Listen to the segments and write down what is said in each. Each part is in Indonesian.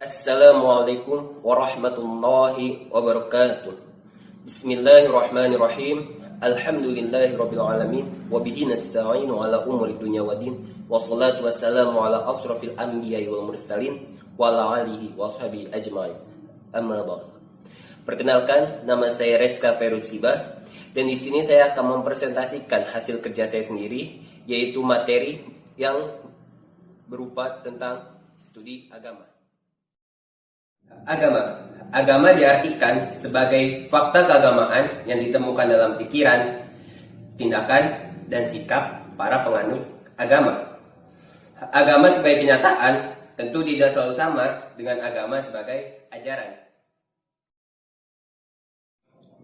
Assalamualaikum warahmatullahi wabarakatuh. Bismillahirrahmanirrahim. Alhamdulillahirabbil alamin wa bihi nasta'inu ala umuri dunya waddin. Wassalatu wassalamu ala asrofil anbiya'i wal mursalin wa ala alihi wa sahbihi ajmain. Amma ba'd. Perkenalkan, nama saya Reska Ferusibah dan di sini saya akan mempresentasikan hasil kerja saya sendiri, yaitu materi yang berupa tentang studi agama. Agama diartikan sebagai fakta keagamaan yang ditemukan dalam pikiran, tindakan, dan sikap para penganut agama. Agama sebagai kenyataan tentu tidak selalu sama dengan agama sebagai ajaran.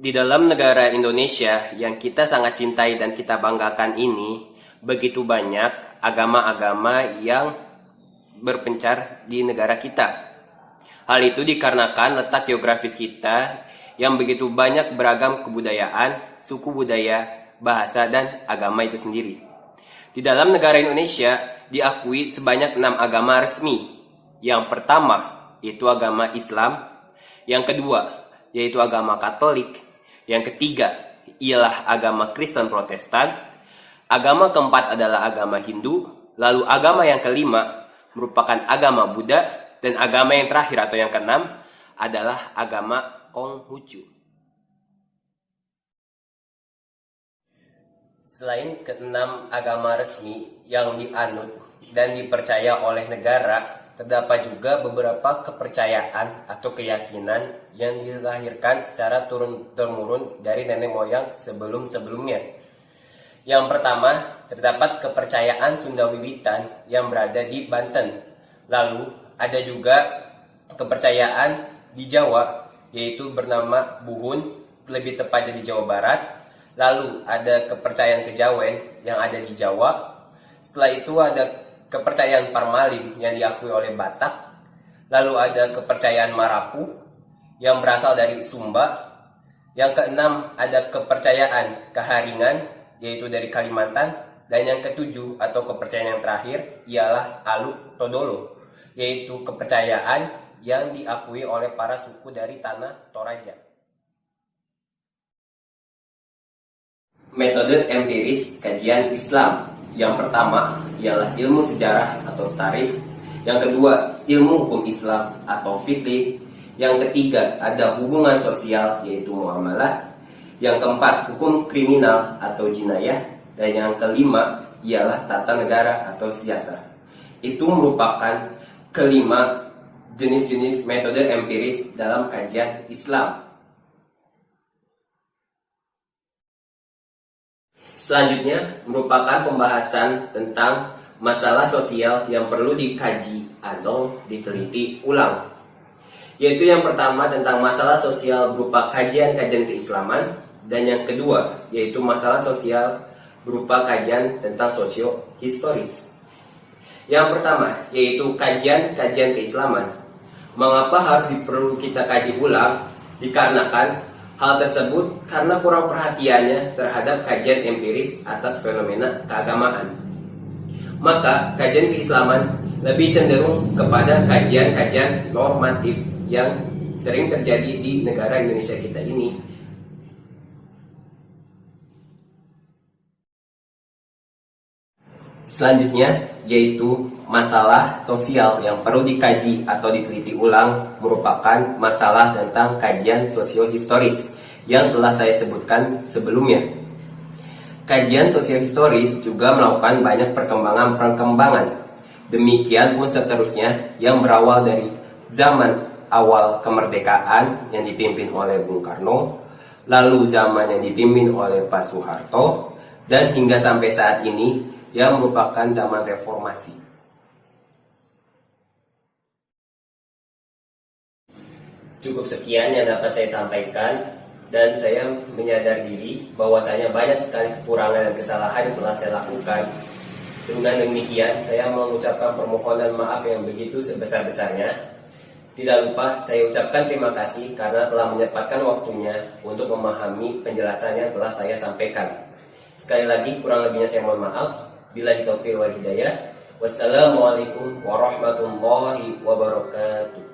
Di dalam negara Indonesia yang kita sangat cintai dan kita banggakan ini, begitu banyak agama-agama yang berpencar di negara kita. Hal itu dikarenakan letak geografis kita yang begitu banyak beragam kebudayaan, suku budaya, bahasa, dan agama itu sendiri. Di dalam negara Indonesia diakui sebanyak 6 agama resmi. Yang pertama yaitu agama Islam, yang kedua yaitu agama Katolik, yang ketiga ialah agama Kristen Protestan, agama keempat adalah agama Hindu, lalu agama yang kelima merupakan agama Buddha, dan agama yang terakhir atau yang keenam adalah agama Konghucu. Selain keenam agama resmi yang dianut dan dipercaya oleh negara, terdapat juga beberapa kepercayaan atau keyakinan yang dilahirkan secara turun-temurun dari nenek moyang sebelum-sebelumnya. Yang pertama, terdapat kepercayaan Sunda Wiwitan yang berada di Banten. Lalu ada juga kepercayaan di Jawa, yaitu bernama Buhun, lebih tepatnya di Jawa Barat. Lalu ada kepercayaan Kejawen yang ada di Jawa. Setelah itu ada kepercayaan Parmalim yang diakui oleh Batak. Lalu ada kepercayaan Marapu yang berasal dari Sumba. Yang keenam ada kepercayaan Kaharingan, yaitu dari Kalimantan. Dan yang ketujuh atau kepercayaan yang terakhir ialah Aluk Todolo, yaitu kepercayaan yang diakui oleh para suku dari tanah Toraja. Metode empiris kajian Islam. Yang pertama ialah ilmu sejarah atau tarikh. Yang kedua ilmu hukum Islam atau fikih. Yang ketiga ada hubungan sosial yaitu muamalah. Yang keempat hukum kriminal atau jinayah. Dan yang kelima ialah tata negara atau siasat. Itu merupakan kelima jenis-jenis metode empiris dalam kajian Islam. Selanjutnya merupakan pembahasan tentang masalah sosial yang perlu dikaji atau diteliti ulang. Yaitu yang pertama tentang masalah sosial berupa kajian-kajian keislaman, dan yang kedua yaitu masalah sosial berupa kajian tentang sosio-historis. Yang pertama yaitu kajian-kajian keislaman. Mengapa harus perlu kita kaji ulang? Dikarenakan hal tersebut karena kurang perhatiannya terhadap kajian empiris atas fenomena keagamaan. Maka kajian keislaman lebih cenderung kepada kajian-kajian normatif yang sering terjadi di negara Indonesia kita ini. Selanjutnya yaitu masalah sosial yang perlu dikaji atau diteliti ulang merupakan masalah tentang kajian sosiohistoris yang telah saya sebutkan sebelumnya. Kajian sosiohistoris juga melakukan banyak perkembangan. Demikian pun seterusnya yang berawal dari zaman awal kemerdekaan yang dipimpin oleh Bung Karno, lalu zaman yang dipimpin oleh Pak Soeharto, dan hingga sampai saat ini yang merupakan zaman reformasi. Cukup sekian yang dapat saya sampaikan, dan saya menyadar diri bahwasanya banyak sekali kekurangan dan kesalahan yang telah saya lakukan. Dengan demikian, saya mengucapkan permohonan maaf yang begitu sebesar-besarnya. Tidak lupa saya ucapkan terima kasih karena telah menyempatkan waktunya untuk memahami penjelasan yang telah saya sampaikan. Sekali lagi, kurang lebihnya saya mohon maaf. Billahi taufiq wal hidayah. Wassalamualaikum warahmatullahi wabarakatuh.